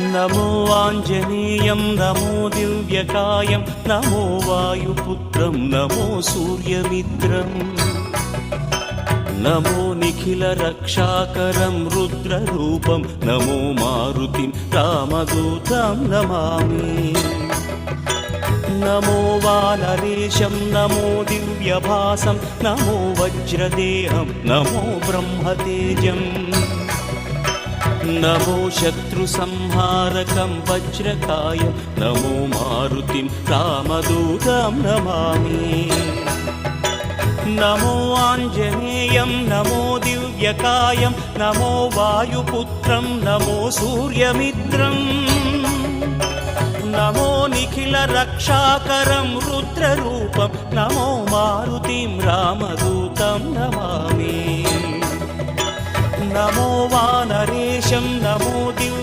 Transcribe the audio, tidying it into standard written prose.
नमो आञ्जनेयं नमो दिव्यकायं नमो वायुपुत्रं नमो सूर्यमित्रम् नमो निखिलरक्षाकरं रुद्ररूपं नमो मारुतिं रामदूतं Namami नमो वानरेशं नमो दिव्यभासं नमो वज्रदेहं नमो ब्रह्मतेजम् नमो शत्रुसंहारकं वज्रकायं नमो मारुतिं रामदूतं Namami नमो आञ्जनेयं नमो दिव्यकायं नमो वायुपुत्रं नमो सूर्यमित्रम् नमो निखिलरक्षाकरं रुद्ररूपं नमो मारुतिं रामदूतं Namami नमो वानरेशं नमो